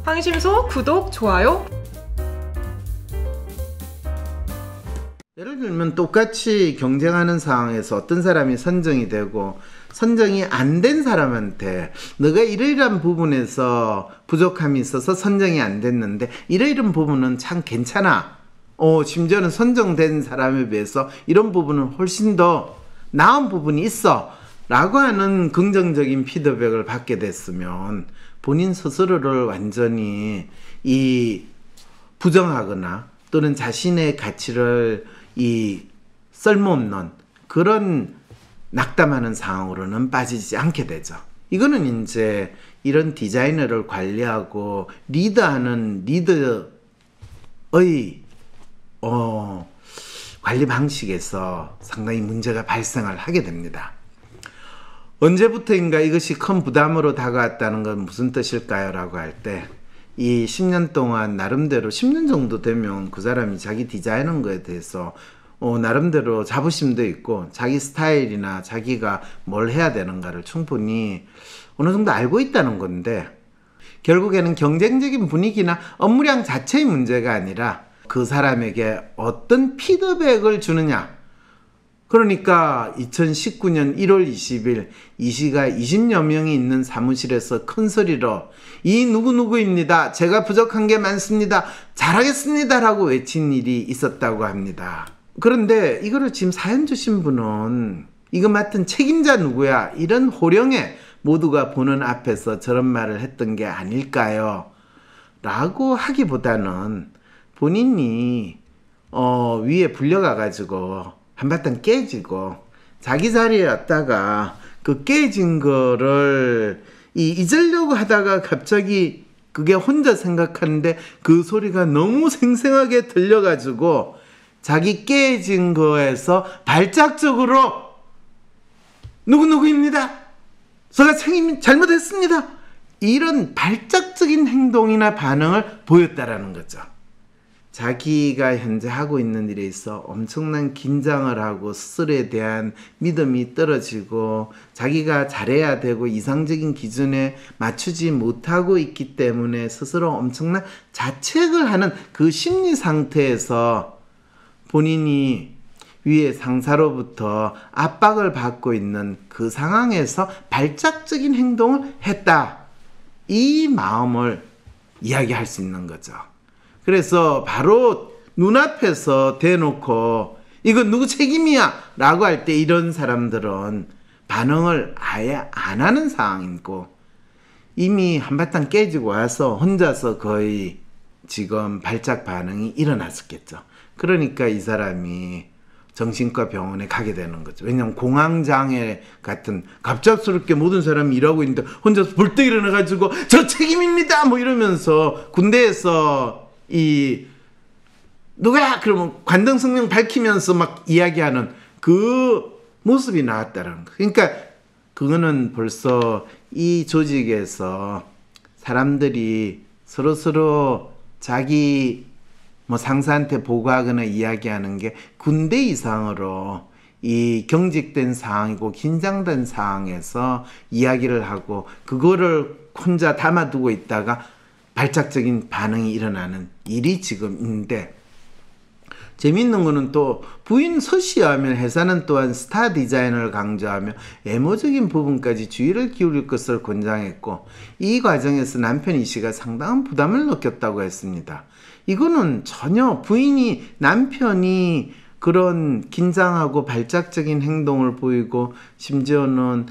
황심소 구독, 좋아요. 예를 들면 똑같이 경쟁하는 상황에서 어떤 사람이 선정이 되고 선정이 안 된 사람한테 너가 이러이러한 부분에서 부족함이 있어서 선정이 안 됐는데 이러이러한 부분은 참 괜찮아. 심지어는 선정된 사람에 비해서 이런 부분은 훨씬 더 나은 부분이 있어 라고 하는 긍정적인 피드백을 받게 됐으면 본인 스스로를 완전히 부정하거나 또는 자신의 가치를 쓸모없는 그런 낙담하는 상황으로는 빠지지 않게 되죠. 이거는 이제 이런 디자이너를 관리하고 리드하는 리더의 관리 방식에서 상당히 문제가 발생을 하게 됩니다. 언제부터인가 이것이 큰 부담으로 다가왔다는 건 무슨 뜻일까요? 라고 할 때 이 10년 동안 나름대로 10년 정도 되면 그 사람이 자기 디자인한 거에 대해서 나름대로 자부심도 있고 자기 스타일이나 자기가 뭘 해야 되는가를 충분히 어느 정도 알고 있다는 건데, 결국에는 경쟁적인 분위기나 업무량 자체의 문제가 아니라 그 사람에게 어떤 피드백을 주느냐. 그러니까 2019년 1월 20일 이 시가 20여 명이 있는 사무실에서 큰 소리로 이 누구누구입니다. 제가 부족한 게 많습니다. 잘하겠습니다. 라고 외친 일이 있었다고 합니다. 그런데 이거를 지금 사연 주신 분은 이거 맡은 책임자 누구야? 이런 호령에 모두가 보는 앞에서 저런 말을 했던 게 아닐까요? 라고 하기보다는 본인이 위에 불려가가지고 한바탕 깨지고 자기 자리에 왔다가 그 깨진 거를 잊으려고 하다가 갑자기 그게 혼자 생각하는데 그 소리가 너무 생생하게 들려가지고 자기 깨진 거에서 발작적으로 누구누구입니다. 제가 잘못했습니다. 이런 발작적인 행동이나 반응을 보였다라는 거죠. 자기가 현재 하고 있는 일에 있어 엄청난 긴장을 하고 스스로에 대한 믿음이 떨어지고 자기가 잘해야 되고 이상적인 기준에 맞추지 못하고 있기 때문에 스스로 엄청난 자책을 하는 그 심리 상태에서 본인이 위에 상사로부터 압박을 받고 있는 그 상황에서 발작적인 행동을 했다. 이 마음을 이야기할 수 있는 거죠. 그래서 바로 눈앞에서 대놓고 이거 누구 책임이야 라고 할 때 이런 사람들은 반응을 아예 안 하는 상황이고 이미 한바탕 깨지고 와서 혼자서 거의 지금 발작 반응이 일어났었겠죠. 그러니까 이 사람이 정신과 병원에 가게 되는 거죠. 왜냐하면 공황장애 같은 갑작스럽게 모든 사람이 일하고 있는데 혼자서 벌떡 일어나가지고 저 책임입니다 뭐 이러면서 군대에서 누구야? 그러면 관등성명 밝히면서 막 이야기하는 그 모습이 나왔다는 거. 그러니까 그거는 벌써 이 조직에서 사람들이 서로 자기 상사한테 보고하거나 이야기하는 게 군대 이상으로 이 경직된 상황이고 긴장된 상황에서 이야기를 하고 그거를 혼자 담아두고 있다가 발작적인 반응이 일어나는 일이 지금 있는데, 재미있는 거는 또 부인 서씨하면 회사는 또한 스타 디자이너를 강조하며 외모적인 부분까지 주의를 기울일 것을 권장했고 이 과정에서 남편 이 씨가 상당한 부담을 느꼈다고 했습니다. 이거는 전혀 남편이 그런 긴장하고 발작적인 행동을 보이고 심지어는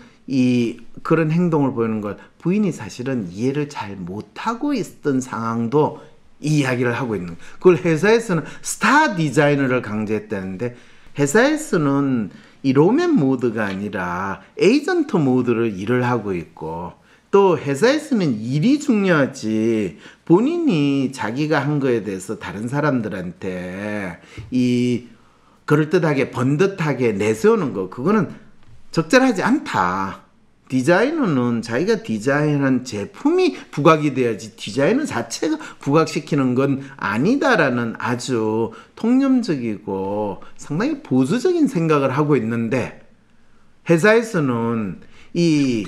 그런 행동을 보이는 걸 부인이 사실은 이해를 잘 못하고 있었던 상황도 이 이야기를 하고 있는 거예요. 그걸 회사에서는 스타 디자이너를 강조했다는데 회사에서는 이 로맨 모드가 아니라 에이전트 모드로 일을 하고 있고 또 회사에서는 일이 중요하지 본인이 자기가 한 거에 대해서 다른 사람들한테 그럴듯하게 번듯하게 내세우는 거 그거는 적절하지 않다. 디자이너는 자기가 디자인한 제품이 부각이 돼야지 디자이너 자체가 부각시키는 건 아니다라는 아주 통념적이고 상당히 보수적인 생각을 하고 있는데 회사에서는 이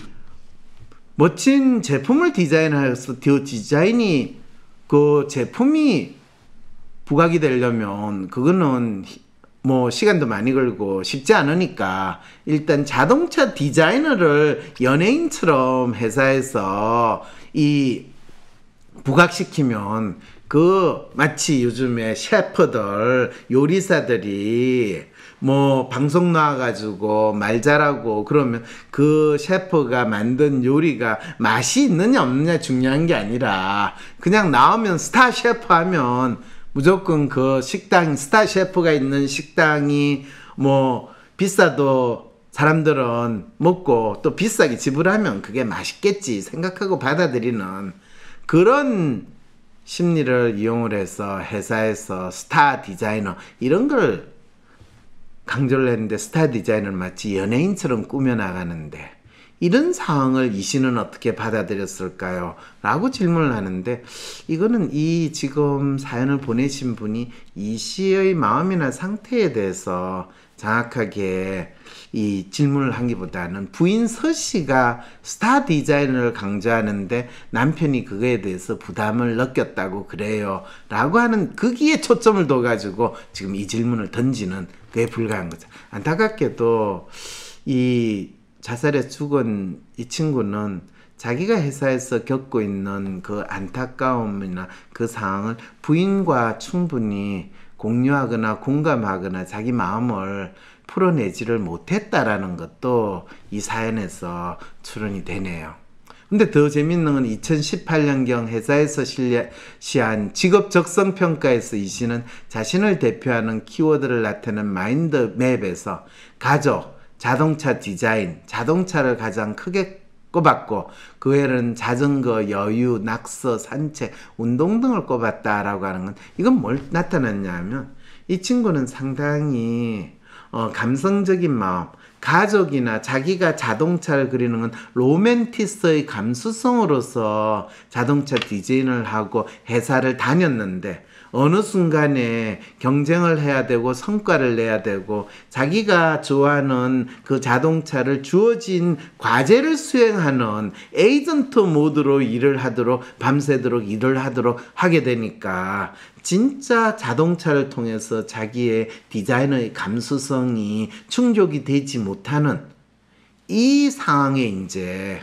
멋진 제품을 디자인해서 디자인이 그 제품이 부각이 되려면 그거는 뭐 시간도 많이 걸고 쉽지 않으니까 일단 자동차 디자이너를 연예인처럼 회사에서 이 부각시키면 그 마치 요즘에 셰프들 요리사들이 뭐 방송 나와가지고 말 잘하고 그러면 그 셰프가 만든 요리가 맛이 있느냐 없느냐 중요한 게 아니라 그냥 나오면 스타 셰프 하면 무조건 그 식당 스타 셰프가 있는 식당이 뭐 비싸도 사람들은 먹고 또 비싸게 지불하면 그게 맛있겠지 생각하고 받아들이는 그런 심리를 이용을 해서 회사에서 스타 디자이너 이런 걸 강조를 했는데 스타 디자이너는 마치 연예인처럼 꾸며나가는데 이런 상황을 이 씨는 어떻게 받아들였을까요? 라고 질문을 하는데 이거는 이 지금 사연을 보내신 분이 이 씨의 마음이나 상태에 대해서 정확하게 이 질문을 하기보다는 부인 서 씨가 스타 디자이너를 강조하는데 남편이 그거에 대해서 부담을 느꼈다고 그래요 라고 하는 거기에 초점을 둬가지고 지금 이 질문을 던지는 그에 불과한 거죠. 안타깝게도 이 자살에 죽은 이 친구는 자기가 회사에서 겪고 있는 그 안타까움이나 그 상황을 부인과 충분히 공유하거나 공감하거나 자기 마음을 풀어내지를 못했다라는 것도 이 사연에서 추론이 되네요. 근데 더 재밌는 건 2018년경 회사에서 실시한 직업 적성 평가에서 이 씨는 자신을 대표하는 키워드를 나타내는 마인드맵에서 가족, 자동차 디자인, 자동차를 가장 크게 꼽았고 그 외에는 자전거, 여유, 낙서, 산책, 운동 등을 꼽았다라고 하는 건 이건 뭘 나타났냐 하면 이 친구는 상당히 감성적인 마음, 가족이나 자기가 자동차를 그리는 건 로맨티스의 감수성으로서 자동차 디자인을 하고 회사를 다녔는데 어느 순간에 경쟁을 해야 되고 성과를 내야 되고 자기가 좋아하는 그 자동차를 주어진 과제를 수행하는 에이전트 모드로 일을 하도록 밤새도록 일을 하도록 하게 되니까 진짜 자동차를 통해서 자기의 디자이너의 감수성이 충족이 되지 못하는 이 상황에 이제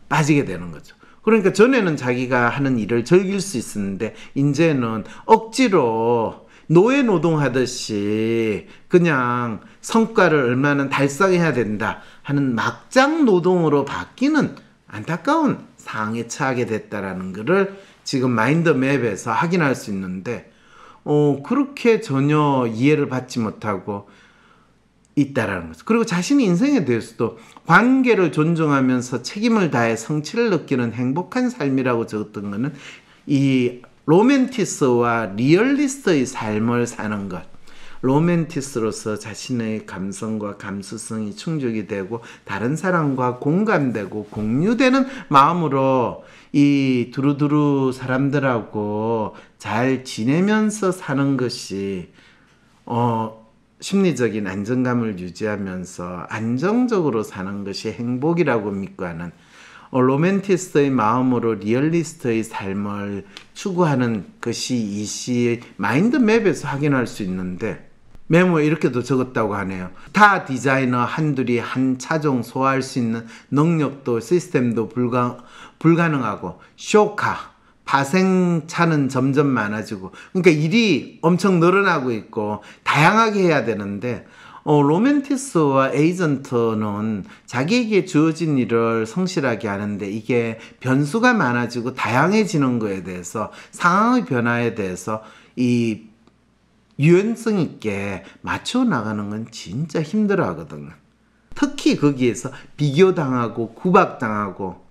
빠지게 되는 거죠. 그러니까 전에는 자기가 하는 일을 즐길 수 있었는데 이제는 억지로 노예 노동하듯이 그냥 성과를 얼마나 달성해야 된다 하는 막장 노동으로 바뀌는 안타까운 상황에 처하게 됐다라는 것을 지금 마인드맵에서 확인할 수 있는데 그렇게 전혀 이해를 받지 못하고 있다라는 거죠. 그리고 자신의 인생에 대해서도 관계를 존중하면서 책임을 다해 성취를 느끼는 행복한 삶이라고 적었던 것은 이 로맨티스와 리얼리스트의 삶을 사는 것. 로맨티스로서 자신의 감성과 감수성이 충족이 되고 다른 사람과 공감되고 공유되는 마음으로 이 두루두루 사람들하고 잘 지내면서 사는 것이 심리적인 안정감을 유지하면서 안정적으로 사는 것이 행복이라고 믿고 하는 로맨티스트의 마음으로 리얼리스트의 삶을 추구하는 것이 이 씨의 마인드맵에서 확인할 수 있는데 메모에 이렇게도 적었다고 하네요. 스타 디자이너 한둘이 한 차종 소화할 수 있는 능력도 시스템도 불가능하고 쇼카 파생차는 점점 많아지고 그러니까 일이 엄청 늘어나고 있고 다양하게 해야 되는데 로맨티스와 에이전트는 자기에게 주어진 일을 성실하게 하는데 이게 변수가 많아지고 다양해지는 거에 대해서 상황의 변화에 대해서 이 유연성 있게 맞춰 나가는 건 진짜 힘들어 하거든요. 특히 거기에서 비교당하고 구박당하고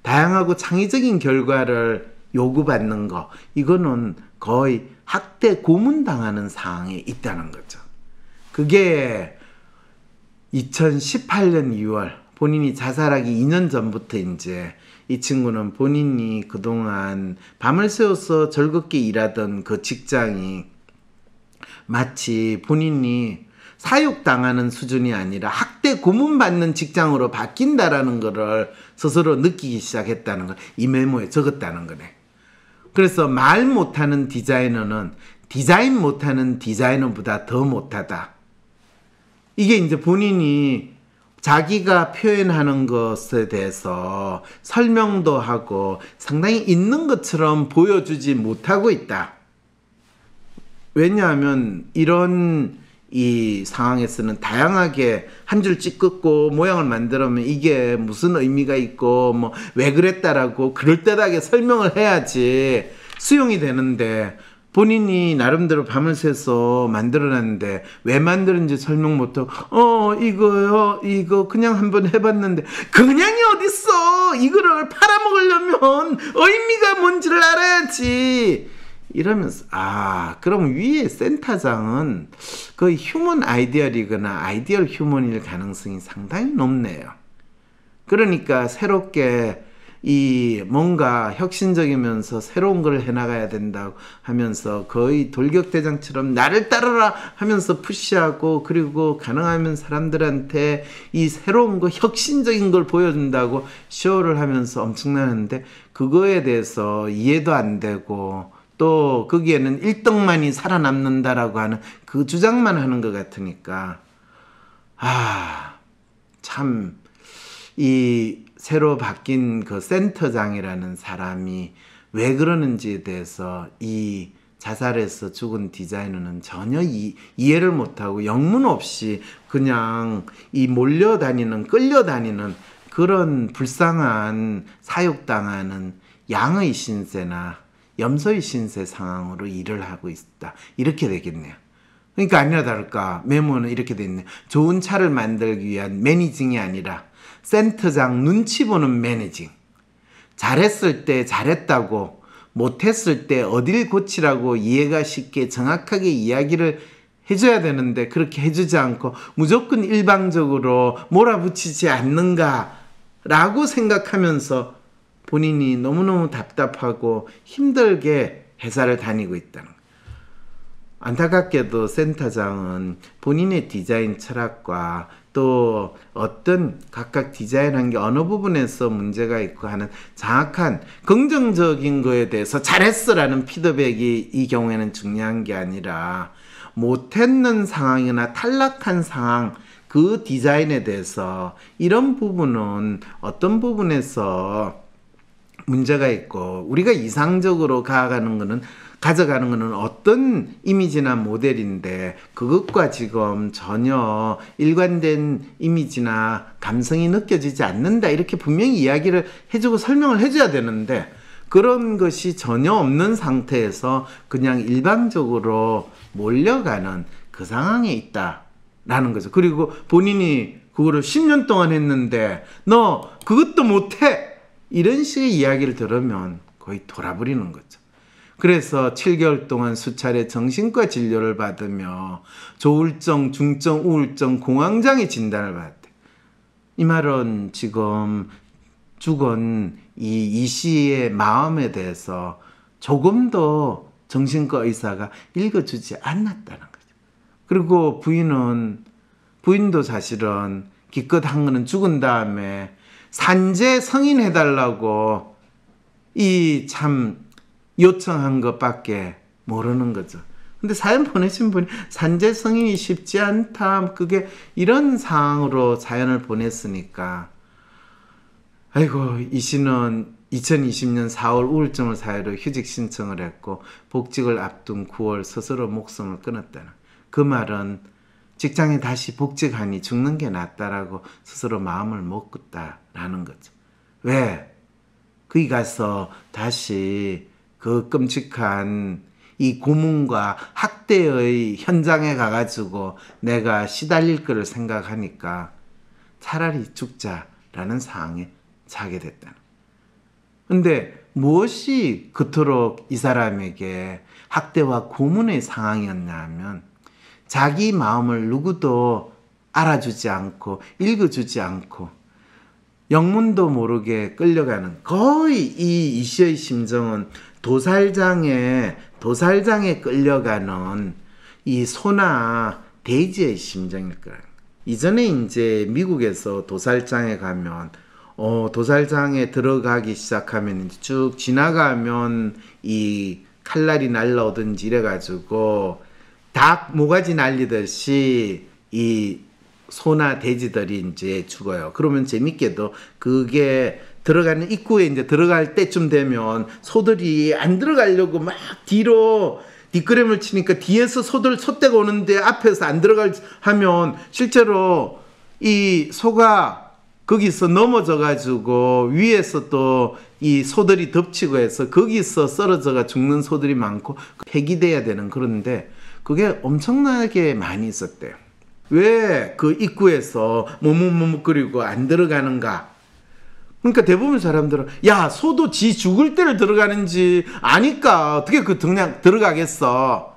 다양하고 창의적인 결과를 요구받는 거 이거는 거의 학대 고문당하는 상황에 있다는 거죠. 그게 2018년 2월 본인이 자살하기 2년 전부터 이제 이 친구는 본인이 그동안 밤을 새워서 즐겁게 일하던 그 직장이 마치 본인이 사육당하는 수준이 아니라 학대 고문받는 직장으로 바뀐다라는 것을 스스로 느끼기 시작했다는 걸 이 메모에 적었다는 거네. 그래서 말 못하는 디자이너는 디자인 못하는 디자이너보다 더 못하다. 이게 이제 본인이 자기가 표현하는 것에 대해서 설명도 하고 상당히 있는 것처럼 보여주지 못하고 있다. 왜냐하면 이런 이 상황에서는 다양하게 한 줄 찍고 모양을 만들면 이게 무슨 의미가 있고 뭐 왜 그랬다라고 그럴듯하게 설명을 해야지 수용이 되는데, 본인이 나름대로 밤을 새서 만들어놨는데 왜 만드는지 설명 못하고 이거 그냥 한번 해봤는데 그냥이 어딨어, 이거를 팔아먹으려면 의미가 뭔지를 알아야지 이러면서, 그럼 위에 센터장은 거의 휴먼 아이디얼이거나 아이디얼 휴먼일 가능성이 상당히 높네요. 그러니까 새롭게 이 뭔가 혁신적이면서 새로운 걸 해나가야 된다고 하면서 거의 돌격대장처럼 나를 따르라 하면서 푸시하고, 그리고 가능하면 사람들한테 이 새로운 거 혁신적인 걸 보여준다고 쇼를 하면서 엄청나는데, 그거에 대해서 이해도 안 되고 또 거기에는 1등만이 살아남는다라고 하는 그 주장만 하는 것 같으니까, 참 이 새로 바뀐 그 센터장이라는 사람이 왜 그러는지에 대해서 이 자살해서 죽은 디자이너는 전혀 이해를 못하고 영문 없이 그냥 이 몰려다니는, 끌려다니는 그런 불쌍한 사육당하는 양의 신세나 염소의 신세 상황으로 일을 하고 있다, 이렇게 되겠네요. 그러니까 아니나 다를까 메모는 이렇게 돼 있네요. 좋은 차를 만들기 위한 매니징이 아니라 센터장 눈치 보는 매니징. 잘했을 때 잘했다고, 못했을 때 어딜 고치라고 이해가 쉽게 정확하게 이야기를 해줘야 되는데 그렇게 해주지 않고 무조건 일방적으로 몰아붙이지 않는가 라고 생각하면서 본인이 너무너무 답답하고 힘들게 회사를 다니고 있다는 거예요. 안타깝게도 센터장은 본인의 디자인 철학과 또 어떤 각각 디자인한 게 어느 부분에서 문제가 있고 하는 정확한 긍정적인 거에 대해서 잘했어라는 피드백이 이 경우에는 중요한 게 아니라, 못했는 상황이나 탈락한 상황, 그 디자인에 대해서 이런 부분은 어떤 부분에서 문제가 있고 우리가 이상적으로 가져가는 거는 어떤 이미지나 모델인데 그것과 지금 전혀 일관된 이미지나 감성이 느껴지지 않는다, 이렇게 분명히 이야기를 해주고 설명을 해줘야 되는데 그런 것이 전혀 없는 상태에서 그냥 일방적으로 몰려가는 그 상황에 있다라는 거죠. 그리고 본인이 그거를 10년 동안 했는데 너 그것도 못해, 이런 식의 이야기를 들으면 거의 돌아버리는 거죠. 그래서 7개월 동안 수차례 정신과 진료를 받으며 조울증, 중증, 우울증, 공황장애 진단을 받았대. 이 말은 지금 죽은 이 씨의 마음에 대해서 조금 더 정신과 의사가 읽어주지 않았다는 거죠. 그리고 부인도 사실은 기껏 한 거는 죽은 다음에 산재 승인해달라고 이 참 요청한 것밖에 모르는 거죠. 근데 사연 보내신 분이 산재 승인이 쉽지 않다, 그게 이런 상황으로 사연을 보냈으니까, 아이고, 이 씨는 2020년 4월 우울증을 사유로 휴직 신청을 했고 복직을 앞둔 9월 스스로 목숨을 끊었다는, 그 말은 직장에 다시 복직하니 죽는 게 낫다라고 스스로 마음을 먹었다라는 거죠. 왜? 거기 가서 다시 그 끔찍한 이 고문과 학대의 현장에 가가지고 내가 시달릴 거를 생각하니까 차라리 죽자라는 상황에 처하게 됐다는. 근데 무엇이 그토록 이 사람에게 학대와 고문의 상황이었냐 하면, 자기 마음을 누구도 알아주지 않고 읽어주지 않고 영문도 모르게 끌려가는, 거의 이 이씨의 심정은 도살장에 끌려가는 이 소나 데이지의 심정일 거예요. 이전에 이제 미국에서 도살장에 가면 도살장에 들어가기 시작하면 이제 쭉 지나가면 이 칼날이 날라오든지 이래가지고 닭 모가지 날리듯이 이 소나 돼지들이 이제 죽어요. 그러면 재밌게도 그게 들어가는 입구에 이제 들어갈 때쯤 되면 소들이 안 들어가려고 막 뒤로 뒷걸음을 치니까 뒤에서 소떼가 오는데 앞에서 안 들어갈 하면 실제로 이 소가 거기서 넘어져 가지고 위에서 또 이 소들이 덮치고 해서 거기서 쓰러져가 죽는 소들이 많고 폐기돼야 되는 그런데 그게 엄청나게 많이 있었대요. 왜 그 입구에서 머뭇머뭇거리고 안 들어가는가? 그러니까 대부분 사람들은 야 소도 지 죽을 때를 들어가는지 아니까 어떻게 그냥 들어가겠어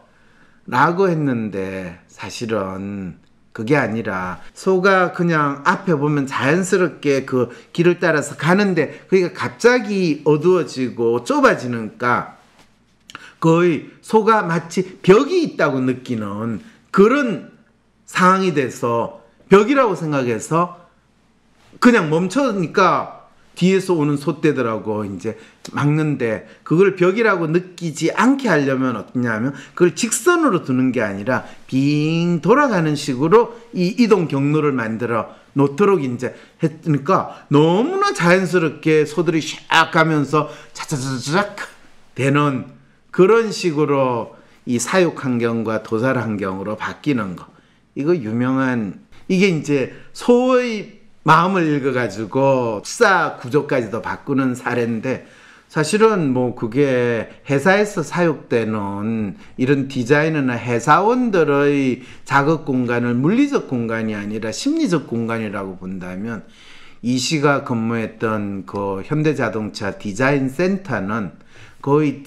라고 했는데 사실은 그게 아니라 소가 그냥 앞에 보면 자연스럽게 그 길을 따라서 가는데 그러니까 갑자기 어두워지고 좁아지니까 거의 소가 마치 벽이 있다고 느끼는 그런 상황이 돼서 벽이라고 생각해서 그냥 멈춰니까 뒤에서 오는 소떼들하고 이제 막는데 그걸 벽이라고 느끼지 않게 하려면 어떠냐면 그걸 직선으로 두는 게 아니라 빙 돌아가는 식으로 이 이동 경로를 만들어 놓도록 이제 했으니까 너무나 자연스럽게 소들이 샥 가면서 차차차차작 되는 그런 식으로 이 사육 환경과 도살 환경으로 바뀌는 거. 이거 유명한 이게 이제 소의 마음을 읽어가지고 축사 구조까지도 바꾸는 사례인데 사실은 뭐 그게 회사에서 사육되는 이런 디자이너나 회사원들의 작업 공간을 물리적 공간이 아니라 심리적 공간이라고 본다면 이 씨가 근무했던 그 현대자동차 디자인 센터는 거의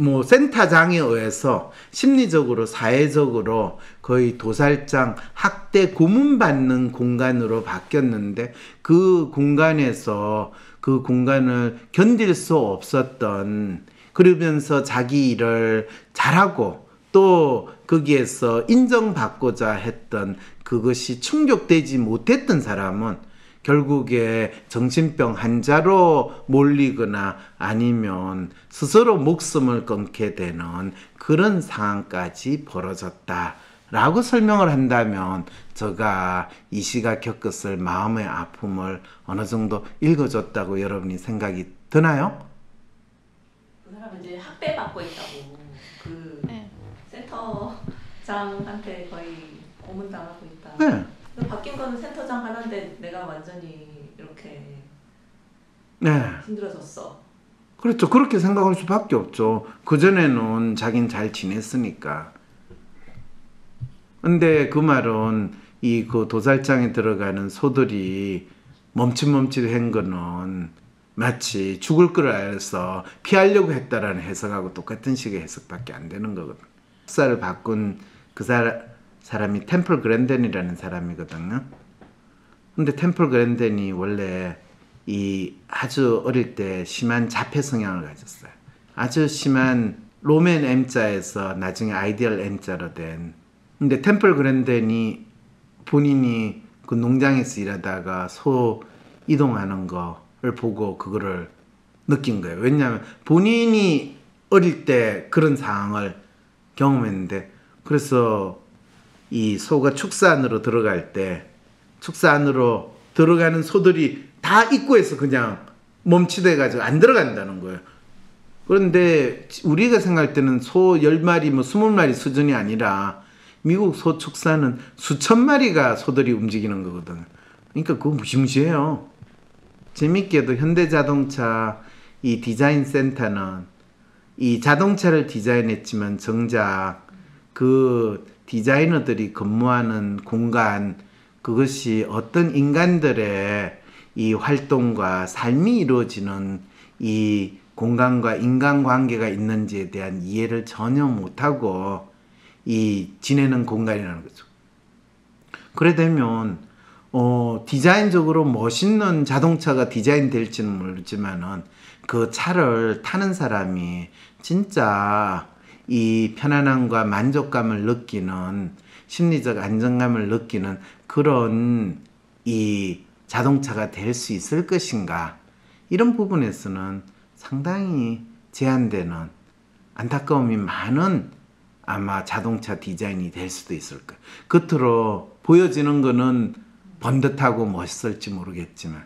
뭐 센터장에 의해서 심리적으로 사회적으로 거의 도살장 학대 고문받는 공간으로 바뀌었는데 그 공간에서 그 공간을 견딜 수 없었던 그러면서 자기 일을 잘하고 또 거기에서 인정받고자 했던 그것이 충족되지 못했던 사람은 결국에 정신병 환자로 몰리거나 아니면 스스로 목숨을 끊게 되는 그런 상황까지 벌어졌다라고 설명을 한다면 제가 이 씨가 겪었을 마음의 아픔을 어느 정도 읽어줬다고 여러분이 생각이 드나요? 그 사람은 이제 학대받고 있다고 그 네. 센터장한테 거의 고문당하고 있다. 네. 바뀐 거는 센터장 하나인데 내가 완전히 이렇게 네. 힘들어졌어. 그렇죠. 그렇게 생각할 수밖에 없죠. 그전에는 자긴 잘 지냈으니까. 근데 그 말은 이 그 도살장에 들어가는 소들이 멈칫멈칫한 거는 마치 죽을 걸 알아서 피하려고 했다라는 해석하고 똑같은 식의 해석밖에 안 되는 거거든. 역사를 바꾼 그 사람이 템플 그랜덴이라는 사람이거든요. 근데 템플 그랜덴이 원래 이 아주 어릴 때 심한 자폐 성향을 가졌어요. 아주 심한 로맨 M자에서 나중에 아이디얼 M자로 된. 근데 템플 그랜덴이 본인이 그 농장에서 일하다가 소 이동하는 거를 보고 그거를 느낀 거예요. 왜냐하면 본인이 어릴 때 그런 상황을 경험했는데 그래서 이 소가 축사 안으로 들어갈 때 축사 안으로 들어가는 소들이 다 입구에서 그냥 멈칫해가지고 안 들어간다는 거예요. 그런데 우리가 생각할 때는 소 10마리 뭐 20마리 수준이 아니라 미국 소 축사는 수천 마리가 소들이 움직이는 거거든요. 그러니까 그거 무시무시해요. 재밌게도 현대자동차 이 디자인 센터는 이 자동차를 디자인했지만 정작 그 디자이너들이 근무하는 공간 그것이 어떤 인간들의 이 활동과 삶이 이루어지는 이 공간과 인간관계가 있는지에 대한 이해를 전혀 못하고 이 지내는 공간이라는 거죠. 그래 되면 디자인적으로 멋있는 자동차가 디자인될지는 모르지만은 그 차를 타는 사람이 진짜 이 편안함과 만족감을 느끼는 심리적 안정감을 느끼는 그런 이 자동차가 될 수 있을 것인가, 이런 부분에서는 상당히 제한되는 안타까움이 많은 아마 자동차 디자인이 될 수도 있을 거예요. 겉으로 보여지는 거는 번듯하고 멋있을지 모르겠지만,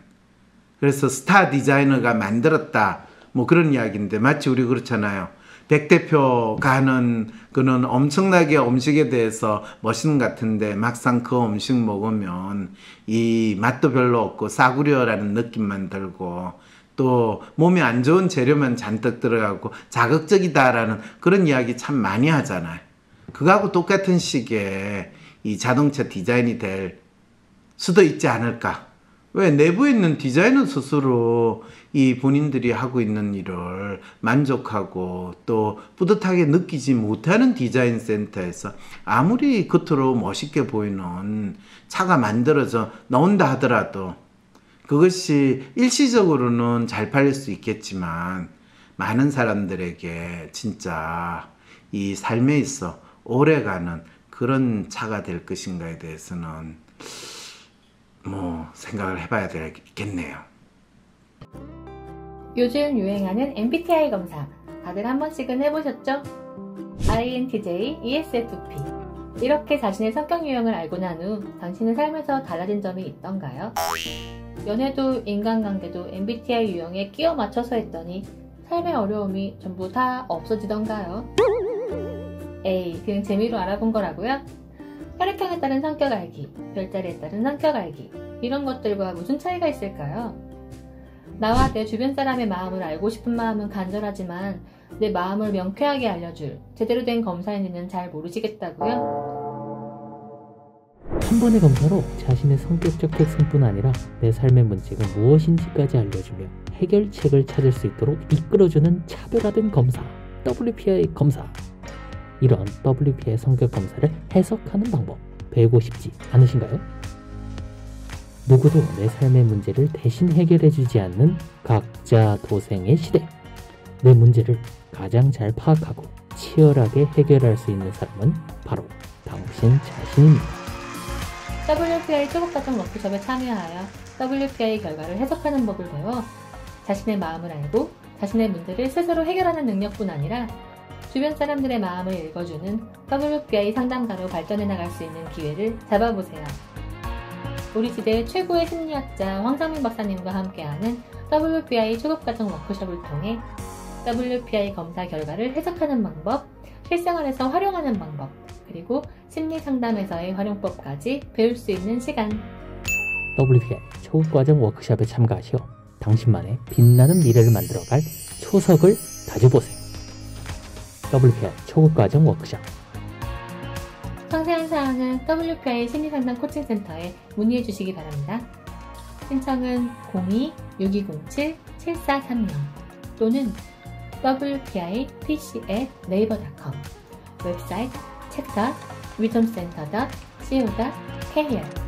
그래서 스타 디자이너가 만들었다 뭐 그런 이야기인데, 마치 우리 그렇잖아요. 백 대표가 하는 그는 엄청나게 음식에 대해서 멋있는 것 같은데 막상 그 음식 먹으면 이 맛도 별로 없고 싸구려라는 느낌만 들고, 또 몸에 안 좋은 재료만 잔뜩 들어가고 자극적이다라는 그런 이야기 참 많이 하잖아요. 그거하고 똑같은 식의 이 자동차 디자인이 될 수도 있지 않을까. 왜? 내부에 있는 디자이너 스스로 이 본인들이 하고 있는 일을 만족하고 또 뿌듯하게 느끼지 못하는 디자인 센터에서 아무리 겉으로 멋있게 보이는 차가 만들어져 나온다 하더라도 그것이 일시적으로는 잘 팔릴 수 있겠지만, 많은 사람들에게 진짜 이 삶에 있어 오래가는 그런 차가 될 것인가에 대해서는 뭐 생각을 해봐야 되겠네요. 요즘 유행하는 MBTI 검사 다들 한 번씩은 해보셨죠? INTJ, ESFP 이렇게 자신의 성격 유형을 알고 난 후 당신의 삶에서 달라진 점이 있던가요? 연애도 인간관계도 MBTI 유형에 끼워 맞춰서 했더니 삶의 어려움이 전부 다 없어지던가요? 에이, 그냥 재미로 알아본 거라고요? 혈액형에 따른 성격 알기, 별자리에 따른 성격 알기, 이런 것들과 무슨 차이가 있을까요? 나와 내 주변 사람의 마음을 알고 싶은 마음은 간절하지만 내 마음을 명쾌하게 알려줄 제대로 된 검사인지는 잘 모르시겠다고요? 한 번의 검사로 자신의 성격적 특성뿐 아니라 내 삶의 문제가 무엇인지까지 알려주며 해결책을 찾을 수 있도록 이끌어주는 차별화된 검사, WPI 검사. 이런 WPI 성격 검사를 해석하는 방법 배우고 싶지 않으신가요? 누구도 내 삶의 문제를 대신 해결해주지 않는 각자 도생의 시대. 내 문제를 가장 잘 파악하고 치열하게 해결할 수 있는 사람은 바로 당신 자신입니다. WPI 초급과정 워크숍에 참여하여 WPI 결과를 해석하는 법을 배워 자신의 마음을 알고 자신의 문제를 스스로 해결하는 능력뿐 아니라 주변 사람들의 마음을 읽어주는 WPI 상담가로 발전해 나갈 수 있는 기회를 잡아보세요. 우리 시대 최고의 심리학자 황상민 박사님과 함께하는 WPI 초급과정 워크숍을 통해 WPI 검사 결과를 해석하는 방법, 실생활에서 활용하는 방법, 그리고 심리상담에서의 활용법까지 배울 수 있는 시간. WPI 초급과정 워크숍에 참가하시어 당신만의 빛나는 미래를 만들어갈 초석을 다져보세요. WPI 초급과정 워크숍. 상세한 사항은 WPI 심리상담 코칭센터에 문의해 주시기 바랍니다. 신청은 02-6207-7430 또는 wpipc@naver.com 웹사이트 check.wisdomcenter.co.kr